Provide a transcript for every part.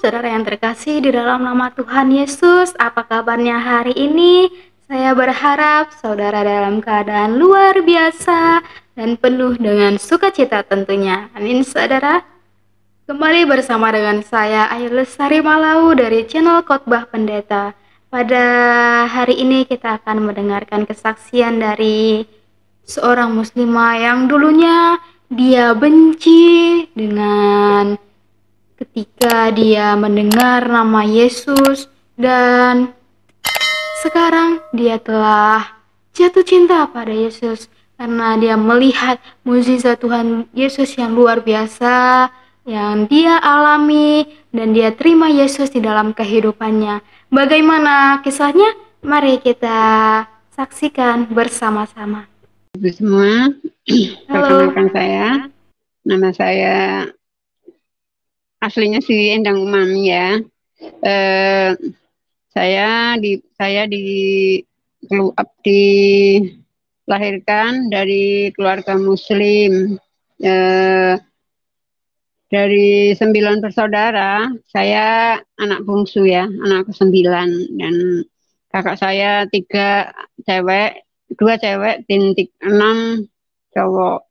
saudara yang terkasih di dalam nama Tuhan Yesus. Apa kabarnya hari ini? Saya berharap saudara dalam keadaan luar biasa dan penuh dengan sukacita tentunya. Amin, saudara. Kembali bersama dengan saya Ayu Lestari Malau dari channel Khotbah Pendeta. Pada hari ini kita akan mendengarkan kesaksian dari seorang muslimah yang dulunya dia benci dengan ketika dia mendengar nama Yesus, dan sekarang dia telah jatuh cinta pada Yesus karena dia melihat mukjizat Tuhan Yesus yang luar biasa yang dia alami, dan dia terima Yesus di dalam kehidupannya. Bagaimana kisahnya? Mari kita saksikan bersama-sama. Ibu semua, Halo. perkenalkan nama saya aslinya si Endang Umami ya. Eh, saya dilahirkan dari keluarga Muslim. Eh, dari 9 bersaudara, saya anak bungsu ya, anak ke-9, dan kakak saya 3 cewek, 2 cewek, dan 6 cowok.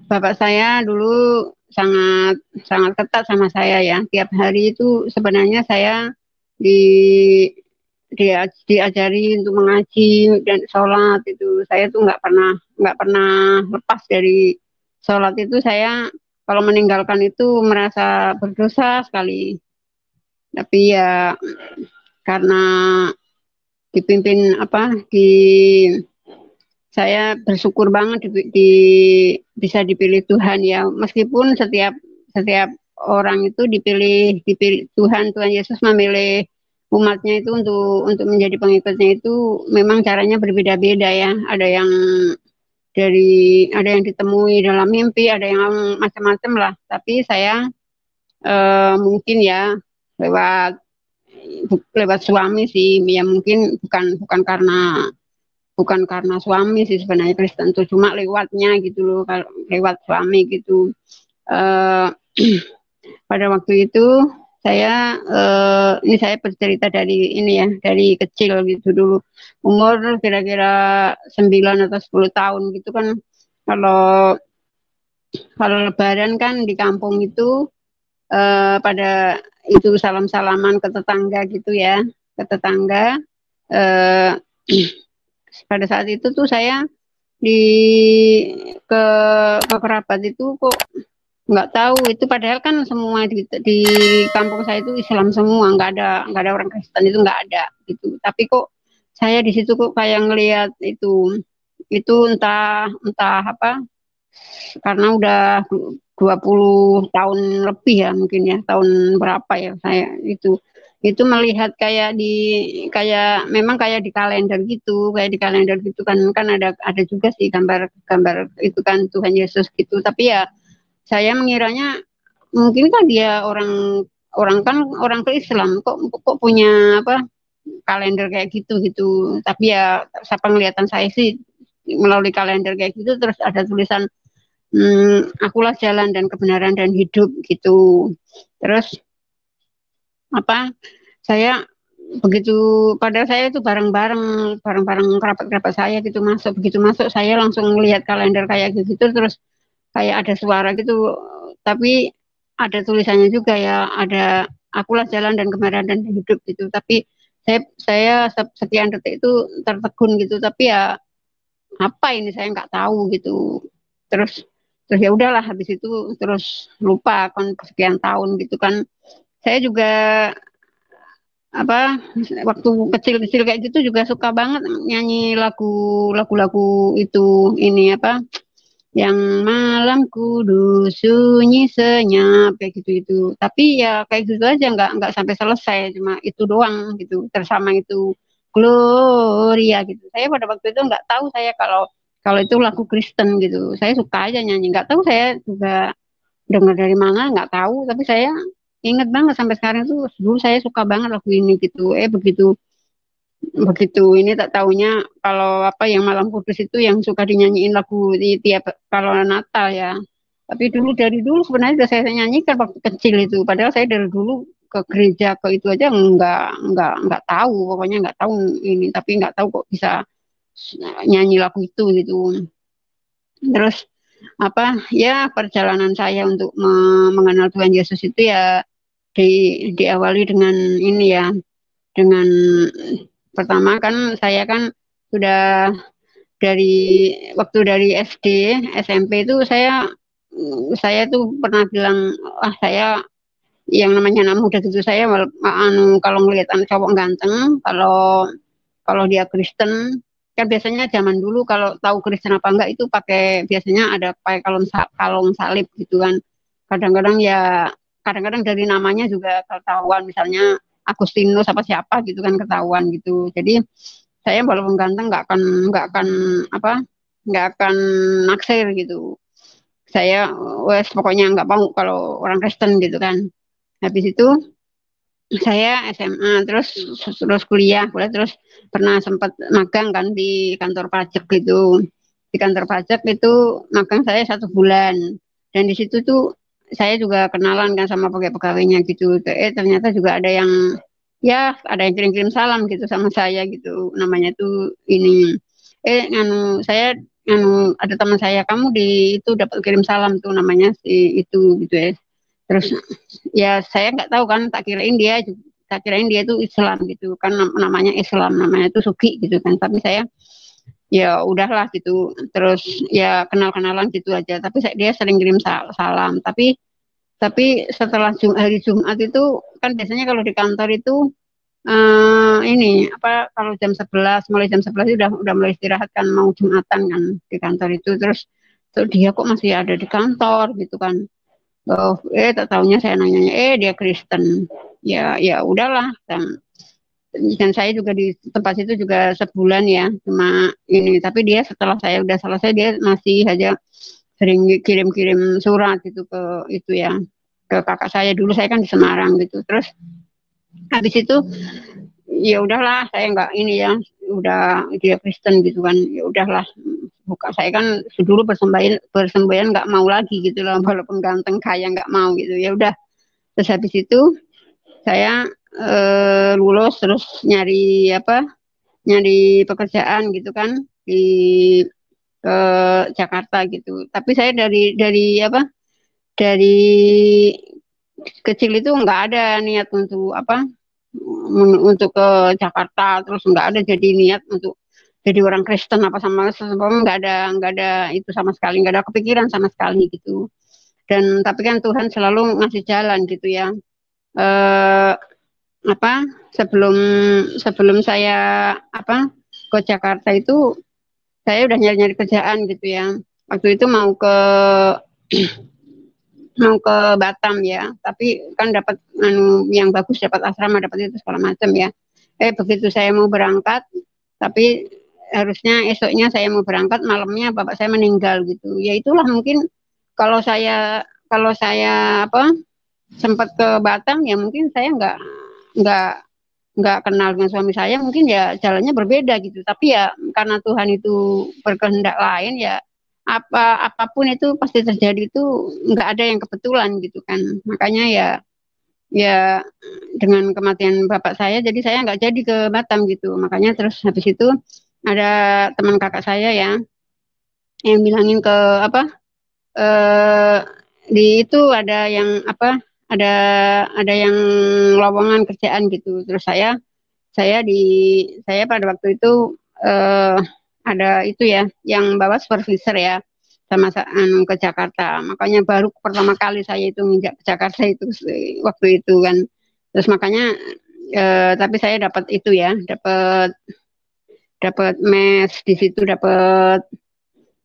Bapak saya dulu sangat sangat ketat sama saya ya. Tiap hari itu sebenarnya saya di diajari untuk mengaji dan sholat itu. Saya tuh nggak pernah lepas dari sholat itu. Saya kalau meninggalkan itu merasa berdosa sekali. Tapi ya karena dipimpin saya bersyukur banget bisa dipilih Tuhan ya, meskipun setiap setiap orang itu dipilih Tuhan Yesus memilih umatnya itu untuk menjadi pengikutnya itu memang caranya berbeda-beda ya. Ada yang ditemui dalam mimpi, ada yang macam-macam lah. Tapi saya mungkin ya lewat lewat suami sih ya, mungkin bukan karena suami sih sebenarnya Kristen tuh, cuma lewatnya gitu loh, kalau lewat suami gitu. Eh, pada waktu itu ini saya bercerita dari ini ya, dari kecil gitu dulu, umur kira-kira 9 atau 10 tahun gitu kan, kalau kalau Lebaran kan di kampung itu pada itu salam-salaman ke tetangga gitu ya, ke tetangga. eh, Pada saat itu tuh saya di ke ke kerabat itu kok nggak tahu itu, padahal kan semua di kampung saya itu Islam semua, nggak ada orang Kristen, itu nggak ada gitu. Tapi kok saya di situ kok kayak ngelihat itu entah entah apa, karena udah 20 tahun lebih ya, mungkin ya tahun berapa ya saya itu melihat kayak memang kayak di kalender gitu, kan kan ada juga sih gambar-gambar itu kan Tuhan Yesus gitu. Tapi ya saya mengiranya mungkin kan dia orang orang kan orang ke Islam, kok punya apa kalender kayak gitu gitu. Tapi ya penglihatan saya sih melalui kalender kayak gitu, terus ada tulisan akulah jalan dan kebenaran dan hidup gitu. Terus apa saya begitu, padahal saya itu bareng-bareng kerabat-kerabat saya gitu, begitu masuk saya langsung melihat kalender kayak gitu, terus kayak ada suara gitu, tapi ada tulisannya juga ya, ada akulah jalan dan kebenaran dan hidup gitu. Tapi saya sekian detik itu tertegun gitu, tapi ya apa ini, saya nggak tahu gitu. Terus terus ya udahlah, habis itu terus lupa kan sekian tahun gitu kan. Saya juga apa waktu kecil-kecil kayak gitu juga suka banget nyanyi lagu-lagu itu, ini apa yang malam kudus sunyi senyap kayak gitu itu. Tapi ya kayak gitu aja, nggak sampai selesai, cuma itu doang gitu, tersama itu Gloria gitu. Saya pada waktu itu nggak tahu saya kalau kalau itu lagu Kristen gitu. Saya suka aja nyanyi, nggak tahu saya juga dengar dari mana, nggak tahu. Tapi saya inget banget sampai sekarang tuh, dulu saya suka banget lagu ini gitu. Begitu begitu ini tak taunya kalau apa yang malam kudus itu yang suka dinyanyiin lagu di tiap kalau Natal ya. Tapi dari dulu sebenarnya sudah saya nyanyikan waktu kecil itu. Padahal saya dari dulu ke gereja ke itu aja nggak tahu, pokoknya nggak tahu ini. Tapi nggak tahu kok bisa nyanyi lagu itu gitu. Terus apa ya perjalanan saya untuk mengenal Tuhan Yesus itu ya diawali dengan ini ya, dengan pertama kan saya kan sudah dari waktu dari SD, SMP itu saya tuh pernah bilang, ah saya yang namanya anak muda gitu saya kalau ngelihat anak cowok ganteng, kalau kalau dia Kristen kan biasanya zaman dulu kalau tahu Kristen apa enggak itu pakai biasanya ada pakai kalung salib gitu kan. Kadang-kadang ya kadang-kadang dari namanya juga ketahuan misalnya Agustinus apa siapa gitu kan ketahuan gitu. Jadi saya walaupun ganteng nggak akan apa nggak akan naksir gitu. Saya wes pokoknya nggak mau kalau orang Kristen gitu kan. Habis itu saya SMA terus kuliah terus pernah sempat magang kan di kantor pajak gitu. Di kantor pajak itu magang saya 1 bulan dan di situ tuh saya juga kenalan kan sama pegawai-pegawainya gitu. Ternyata juga ada yang ya ada yang kirim-kirim salam gitu sama saya gitu. Namanya tuh ini saya ada teman saya kamu di itu dapat kirim salam tuh namanya si itu gitu ya. Terus ya saya nggak tahu kan tak kirain dia itu Islam gitu kan namanya Islam namanya itu Sugi gitu kan tapi saya ya udahlah gitu terus ya kenal-kenalan gitu aja tapi dia sering kirim salam tapi setelah hari Jumat itu kan biasanya kalau di kantor itu ini apa kalau jam 11 mulai jam 11 udah mulai istirahat kan mau Jumatan kan di kantor itu terus tuh dia kok masih ada di kantor gitu kan. Oh, tak taunya saya nanyanya, dia Kristen. Ya, ya udahlah. Dan saya juga di tempat itu juga 1 bulan ya, cuma ini. Tapi dia setelah saya udah selesai, dia masih aja sering kirim-kirim surat gitu ke itu ya, ke kakak saya dulu. Saya kan di Semarang gitu. Terus habis itu ya udahlah, saya nggak ini ya, udah dia Kristen gitu kan. Ya udahlah, buka saya kan dulu bersembahyang nggak mau lagi gitu loh walaupun ganteng kaya nggak mau gitu ya udah terus habis itu saya lulus terus nyari apa nyari pekerjaan gitu kan di ke Jakarta gitu tapi saya dari apa dari kecil itu nggak ada niat untuk apa untuk ke Jakarta terus nggak ada jadi niat untuk jadi orang Kristen apa sama nggak ada itu sama sekali nggak ada kepikiran sama sekali gitu dan tapi kan Tuhan selalu ngasih jalan gitu ya eh, apa sebelum sebelum saya apa ke Jakarta itu saya udah nyari-nyari kerjaan gitu ya waktu itu mau ke Batam ya tapi kan dapat yang bagus dapat asrama dapat itu segala macam ya begitu saya mau berangkat tapi harusnya esoknya saya mau berangkat malamnya bapak saya meninggal gitu ya itulah mungkin kalau saya apa sempat ke Batam ya mungkin saya nggak nggak kenal dengan suami saya mungkin ya jalannya berbeda gitu tapi ya karena Tuhan itu berkehendak lain ya apapun itu pasti terjadi itu nggak ada yang kebetulan gitu kan makanya ya ya dengan kematian bapak saya jadi saya nggak jadi ke Batam gitu makanya terus habis itu ada teman kakak saya ya yang bilangin ke apa eh di itu ada yang apa ada ada yang lowongan kerjaan gitu terus saya di saya pada waktu itu eh, ada itu ya yang bawa supervisor ya sama ke Jakarta makanya baru pertama kali saya itu nginjak ke Jakarta itu waktu itu kan terus makanya tapi saya dapat itu ya dapat dapat mes di situ dapat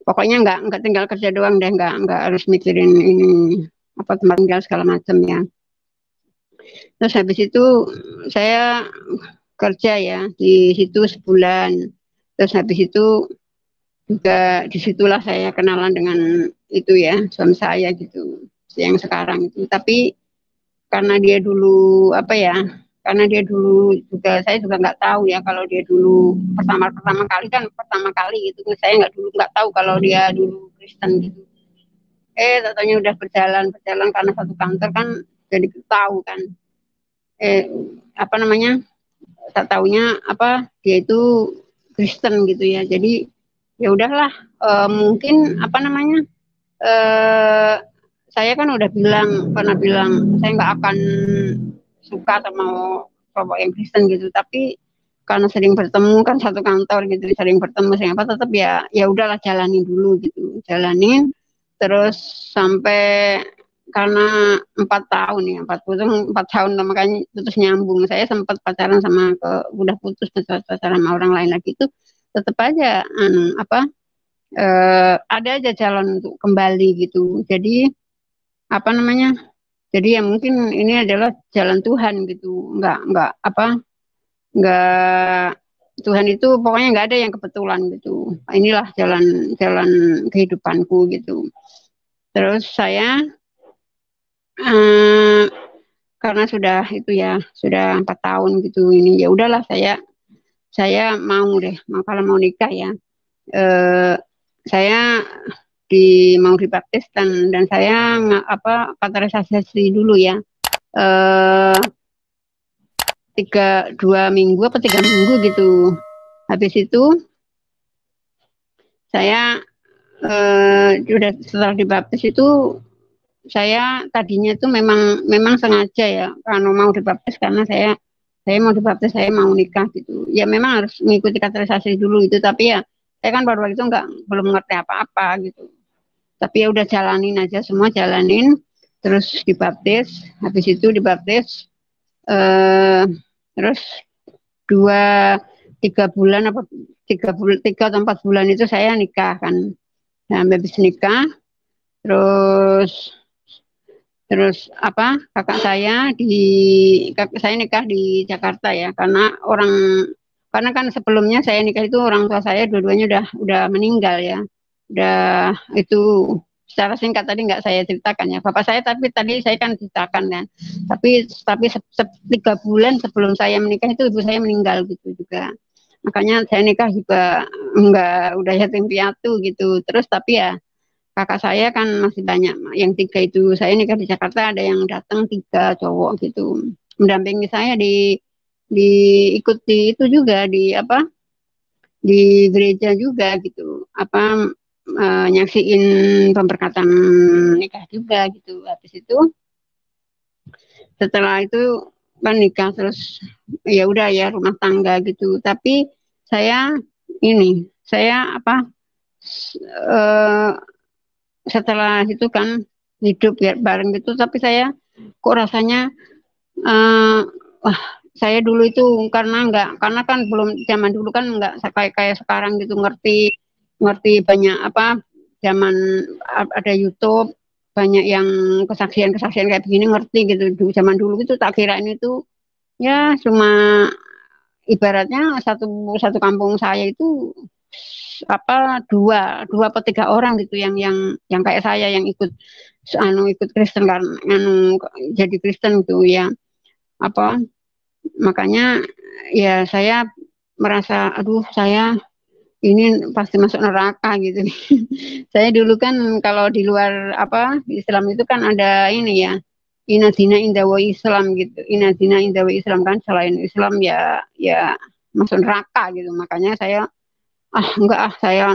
pokoknya nggak tinggal kerja doang deh nggak harus mikirin ini apa tempat tinggal segala macam ya terus habis itu saya kerja ya di situ 1 bulan terus habis itu juga disitulah saya kenalan dengan itu ya suami saya gitu yang sekarang itu tapi karena dia dulu apa ya karena dia dulu juga saya juga nggak tahu ya kalau dia dulu pertama kali gitu saya nggak tahu kalau dia dulu Kristen gitu Katanya udah berjalan karena satu kantor kan, jadi tahu kan. Apa namanya, tak taunya apa dia itu Kristen gitu ya. Jadi ya udahlah, mungkin apa namanya, eh, saya kan udah pernah bilang saya nggak akan suka sama kelompok yang Kristen gitu, tapi karena sering bertemu kan satu kantor gitu, sering bertemu sering apa, tetap ya udahlah jalanin dulu gitu, jalanin terus sampai karena 4 tahun ya, 4 tahun makanya putus nyambung. Saya sempat pacaran sama udah putus pacaran sama orang lain lagi itu, tetap aja apa, ada aja jalan untuk kembali gitu. Jadi apa namanya, jadi ya mungkin ini adalah jalan Tuhan gitu, nggak apa, nggak, Tuhan itu pokoknya nggak ada yang kebetulan gitu. Inilah jalan-jalan kehidupanku gitu. Terus saya eh, karena sudah itu ya, sudah 4 tahun gitu ini, ya udahlah saya mau deh, kalau mau nikah ya, eh, saya mau dibaptis, dan saya apa, katerisasi dulu ya, eh 2 minggu apa 3 minggu gitu. Habis itu saya udah setelah dibaptis itu, saya tadinya tuh memang memang sengaja ya kalau mau dibaptis, karena saya mau dibaptis, saya mau nikah gitu. Ya memang harus mengikuti kategorisasi dulu itu, tapi ya saya kan baru waktu itu belum ngerti apa-apa gitu. Tapi ya udah jalanin aja, semua jalanin, terus dibaptis. Habis itu dibaptis, eh, terus 2 3 bulan apa 3 bulan, 3 atau 4 bulan itu saya nikah kan. Nah, habis nikah, terus terus apa, kakak saya nikah di Jakarta ya, karena kan sebelumnya saya nikah itu orang tua saya dua-duanya udah meninggal ya, udah itu secara singkat tadi nggak saya ceritakan ya, bapak saya, tapi tadi saya kan ceritakan kan, tapi 3 bulan sebelum saya menikah itu ibu saya meninggal gitu juga, makanya saya nikah juga nggak, udah yatim piatu gitu. Terus tapi ya kakak saya kan masih banyak, yang 3 itu saya nikah di Jakarta, ada yang datang 3 cowok gitu, mendampingi saya di ikut di itu juga, di apa, di gereja juga gitu, apa, nyaksiin pemberkatan nikah juga gitu. Habis itu setelah itu kan nikah, terus ya udah ya rumah tangga gitu. Tapi saya apa, eh, setelah itu kan hidup ya bareng gitu, tapi saya kok rasanya, eh, wah, saya dulu itu karena kan belum, zaman dulu kan nggak kayak kayak sekarang gitu, ngerti ngerti banyak apa, zaman ada YouTube, banyak yang kesaksian-kesaksian kayak begini, ngerti gitu. Zaman dulu itu tak kira ini tuh ya cuma ibaratnya satu satu kampung saya itu apa, dua dua atau 3 orang gitu yang kayak saya, yang ikut Kristen kan, jadi Kristen gitu ya, apa, makanya ya saya merasa aduh, saya ini pasti masuk neraka gitu. Saya dulu kan kalau di luar apa Islam itu kan ada ini ya, inadina indawa Islam gitu, inadina indawa Islam kan, selain Islam ya masuk neraka gitu. Makanya saya enggak, saya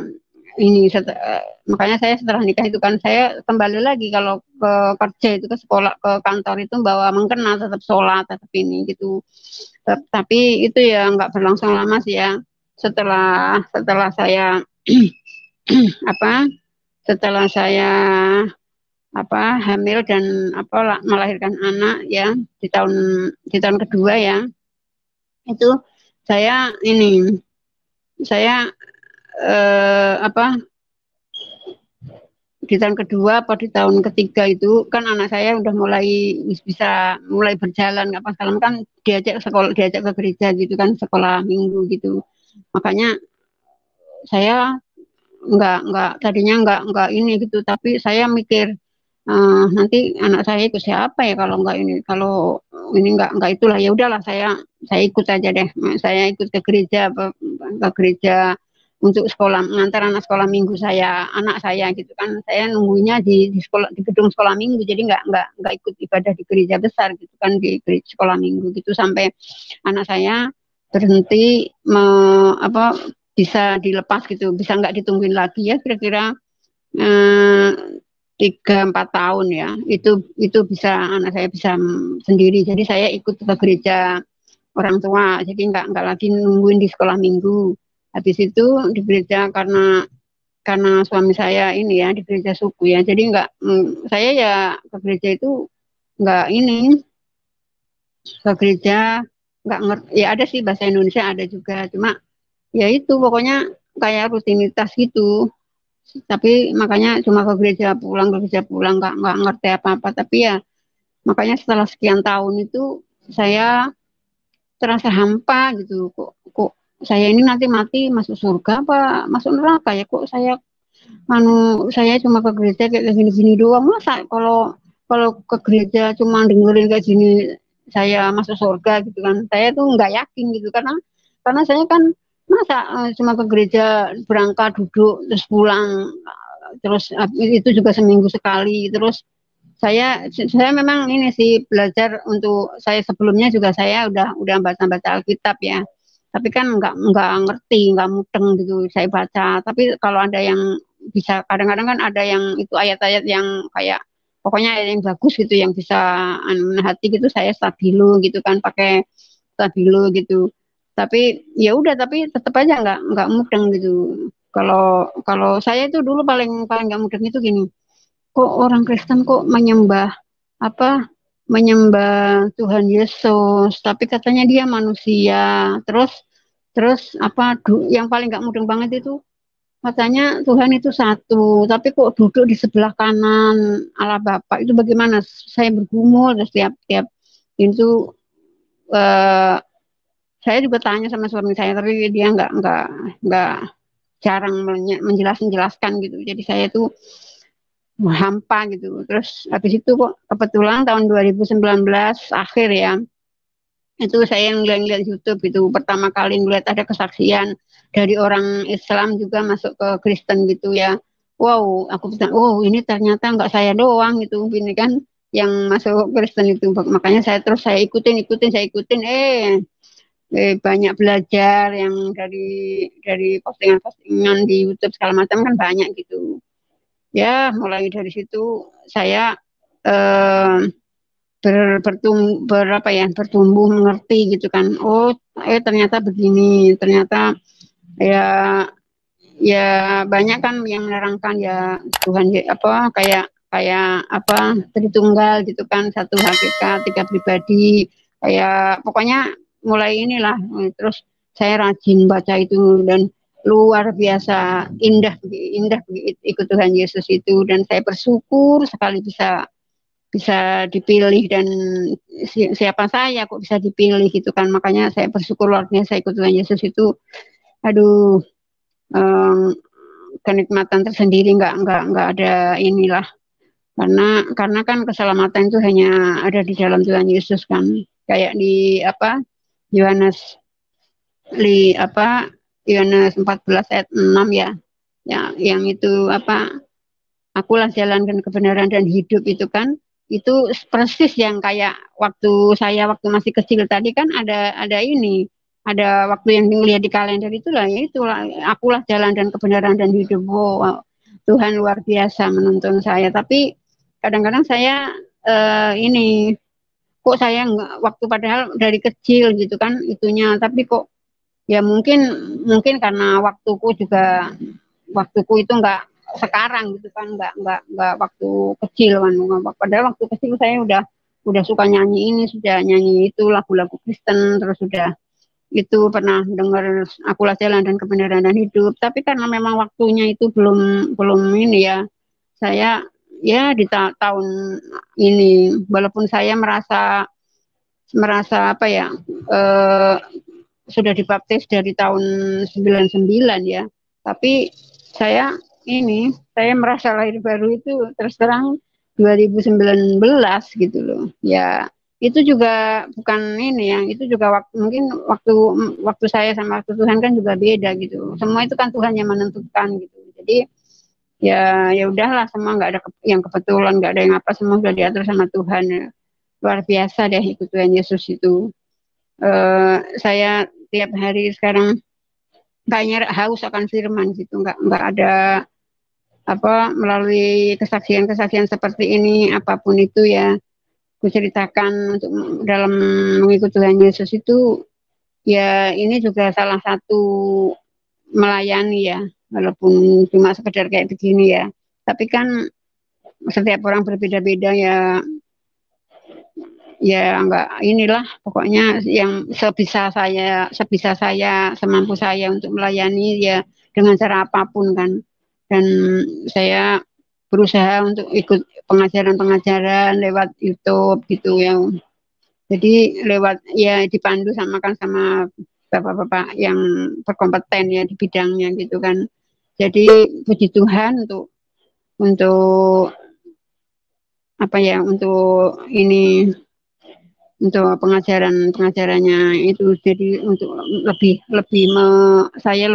makanya saya setelah nikah itu kan saya kembali lagi, kalau ke kerja itu, ke sekolah, ke kantor itu bawa mengkena, tetap sholat, tetap ini gitu. Tapi itu ya nggak berlangsung lama sih ya. Setelah setelah saya apa, setelah saya apa hamil dan apa melahirkan anak ya, di tahun kedua ya, itu saya saya apa, di tahun kedua apa di tahun ketiga itu kan anak saya udah bisa mulai berjalan apa segala, kan diajak sekolah, diajak ke gereja gitu kan, sekolah minggu gitu. Makanya saya nggak tadinya nggak ini gitu, tapi saya mikir, nanti anak saya ikut siapa ya kalau nggak ini, kalau ini nggak itulah, ya udahlah, saya ikut aja deh, saya ikut ke gereja, ke gereja untuk sekolah, mengantar anak sekolah minggu anak saya gitu kan. Saya nunggunya di sekolah, di gedung sekolah minggu, jadi nggak ikut ibadah di gereja besar gitu kan, di sekolah minggu gitu sampai anak saya berhenti apa bisa dilepas gitu, bisa nggak ditungguin lagi ya kira-kira 3-4 tahun ya, itu bisa anak saya bisa sendiri, jadi saya ikut ke gereja orang tua, jadi nggak lagi nungguin di sekolah minggu. Habis itu di gereja, karena suami saya ini ya di gereja suku ya, jadi nggak saya ya ke gereja itu nggak ini, ke gereja nggak ngerti ya, ada sih bahasa Indonesia ada juga, cuma ya itu pokoknya kayak rutinitas gitu. Tapi makanya cuma ke gereja pulang nggak ngerti apa-apa. Tapi ya makanya setelah sekian tahun itu saya terasa hampa gitu. Kok saya ini nanti mati masuk surga apa masuk neraka ya? Kok saya cuma ke gereja kayak gini-gini doang. Masa kalau kalau ke gereja cuma dengerin kayak gini saya masuk surga gitu kan? Saya tuh nggak yakin gitu, karena saya kan masa cuma ke gereja berangkat duduk terus pulang, terus itu juga seminggu sekali. Terus saya memang ini sih belajar, untuk saya sebelumnya juga saya udah baca-baca Alkitab ya, tapi kan nggak ngerti, nggak mudeng gitu saya baca. Tapi kalau ada yang bisa, kadang-kadang kan ada yang itu ayat-ayat yang kayak pokoknya ayat yang bagus gitu, yang bisa hati gitu, saya stabilo gitu kan, pakai stabilo gitu. Tapi ya udah, tapi tetap aja nggak mudeng gitu. Kalau kalau saya itu dulu paling paling nggak mudeng itu gini, kok orang Kristen kok menyembah apa, menyembah Tuhan Yesus tapi katanya dia manusia. Terus terus apa, yang paling nggak mudeng banget itu, katanya Tuhan itu satu tapi kok duduk di sebelah kanan Allah Bapa, itu bagaimana? Saya bergumul terus tiap tiap itu, eh, saya juga tanya sama suami saya, tapi dia nggak jarang menjelaskan gitu, jadi saya tuh hampa gitu. Terus habis itu kok kebetulan tahun 2019 akhir ya, itu saya ngeliat YouTube itu pertama kali ngeliat ada kesaksian dari orang Islam juga masuk ke Kristen gitu ya. Wow, aku bilang, oh ini ternyata nggak saya doang gitu, ini kan yang masuk Kristen itu. Makanya saya ikutin, banyak belajar yang dari postingan-postingan di YouTube segala macam kan banyak gitu. Ya, mulai dari situ saya eh, bertumbuh mengerti gitu kan. Oh, ternyata begini, ternyata ya ya banyak kan yang menerangkan ya Tuhan ya, apa kayak kayak apa Tritunggal gitu kan, satu hakikat tiga pribadi, kayak pokoknya mulai inilah. Terus saya rajin baca itu dan luar biasa indah indah ikut Tuhan Yesus itu, dan saya bersyukur sekali bisa bisa dipilih. Dan siapa saya kok bisa dipilih gitu kan, makanya saya bersyukur luar biasa ikut Tuhan Yesus itu. Aduh, um, kenikmatan tersendiri, nggak ada inilah, karena kan keselamatan itu hanya ada di dalam Tuhan Yesus kan, kayak di apa Yohanes apa Yohanes 14 ayat 6 ya, yang itu apa, akulah jalan dan kebenaran dan hidup itu kan, itu persis yang kayak waktu masih kecil tadi kan, ada ini, ada waktu yang dilihat di kalender itulah, ya itulah akulah jalan dan kebenaran dan hidup. Wow, Tuhan luar biasa menuntun saya. Tapi kadang-kadang saya ini, kok saya nggak, waktu padahal dari kecil gitu kan itunya, tapi kok ya mungkin mungkin karena waktuku itu nggak sekarang gitu kan, nggak waktu kecil kan. Padahal waktu kecil saya udah suka nyanyi ini, sudah nyanyi itu lagu-lagu Kristen, terus sudah itu pernah dengar akulah jalan dan kebenaran dan hidup. Tapi karena memang waktunya itu belum belum ini ya, saya ya di tahun ini, walaupun saya merasa merasa apa ya, eh, sudah dibaptis dari tahun 99 ya. Tapi saya saya merasa lahir baru itu terus terang 2019 gitu loh. Ya, itu juga bukan ini ya, itu juga mungkin waktu waktu saya sama waktu Tuhan kan juga beda gitu. Semua itu kan Tuhan yang menentukan gitu. Jadi ya udahlah, semua nggak ada yang kebetulan, nggak ada yang apa, semua sudah diatur sama Tuhan ya. Luar biasa deh ikut Tuhan Yesus itu. Saya tiap hari sekarang kayaknya haus akan firman gitu, nggak ada apa melalui kesaksian-kesaksian seperti ini apapun itu ya kuceritakan untuk dalam mengikuti Tuhan Yesus itu ya ini juga salah satu melayani ya, walaupun cuma sekedar kayak begini ya, tapi kan setiap orang berbeda-beda ya, ya nggak inilah pokoknya yang sebisa saya semampu saya untuk melayani ya dengan cara apapun kan. Dan saya berusaha untuk ikut pengajaran-pengajaran lewat YouTube gitu yang jadi lewat ya dipandu sama kan sama bapak-bapak yang berkompeten ya di bidangnya gitu kan. Jadi puji Tuhan untuk apa ya untuk ini untuk pengajarannya itu jadi untuk lebih lebih saya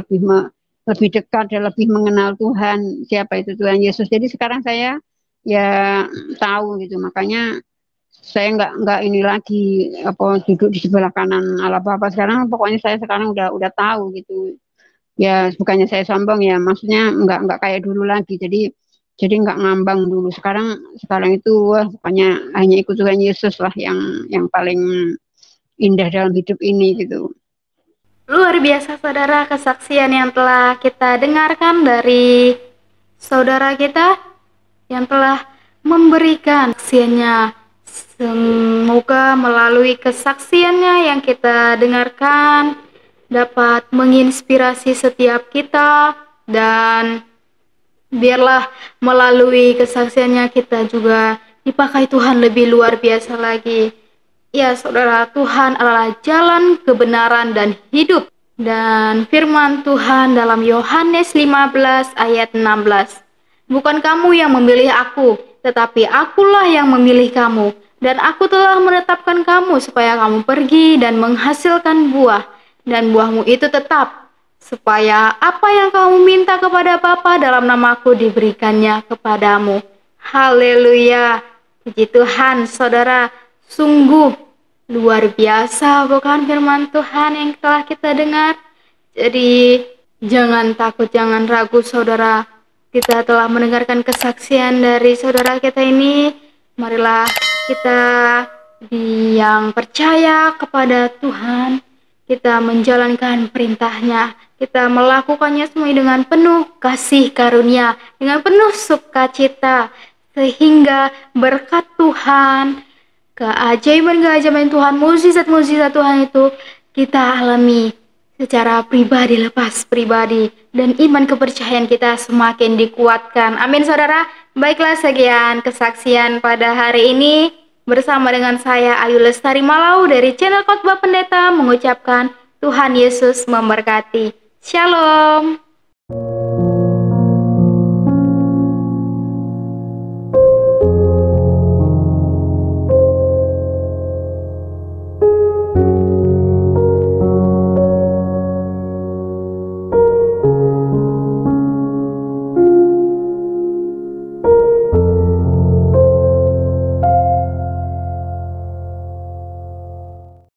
lebih dekat dan lebih mengenal Tuhan siapa itu Tuhan Yesus. Jadi sekarang saya ya tahu gitu, makanya saya nggak ini lagi apa duduk di sebelah kanan Allah Bapa. Sekarang pokoknya saya sekarang udah tahu gitu ya, bukannya saya sombong ya, maksudnya nggak kayak dulu lagi. Jadi nggak ngambang dulu. Sekarang itu wah pokoknya hanya ikut Tuhan Yesus lah yang paling indah dalam hidup ini gitu. Luar biasa saudara kesaksian yang telah kita dengarkan dari saudara kita yang telah memberikan kesaksiannya. Semoga melalui kesaksiannya yang kita dengarkan dapat menginspirasi setiap kita, dan biarlah melalui kesaksiannya kita juga dipakai Tuhan lebih luar biasa lagi. Ya saudara, Tuhan adalah jalan kebenaran dan hidup. Dan firman Tuhan dalam Yohanes 15 ayat 16. Bukan kamu yang memilih aku, tetapi akulah yang memilih kamu. Dan aku telah menetapkan kamu supaya kamu pergi dan menghasilkan buah. Dan buahmu itu tetap, supaya apa yang kamu minta kepada Bapa dalam namaku diberikannya kepadamu. Haleluya. Puji Tuhan, saudara. Sungguh luar biasa bukan firman Tuhan yang telah kita dengar. Jadi jangan takut, jangan ragu saudara. Kita telah mendengarkan kesaksian dari saudara kita ini. Marilah kita yang percaya kepada Tuhan, kita menjalankan perintahnya, kita melakukannya semua dengan penuh kasih karunia, dengan penuh sukacita, sehingga berkat Tuhan, keajaiban-keajaiban Tuhan, mukjizat-mukjizat Tuhan itu kita alami secara pribadi lepas pribadi, dan iman kepercayaan kita semakin dikuatkan. Amin saudara. Baiklah, sekian kesaksian pada hari ini bersama dengan saya Ayu Lestari Malau dari channel Khotbah Pendeta mengucapkan Tuhan Yesus memberkati. Shalom.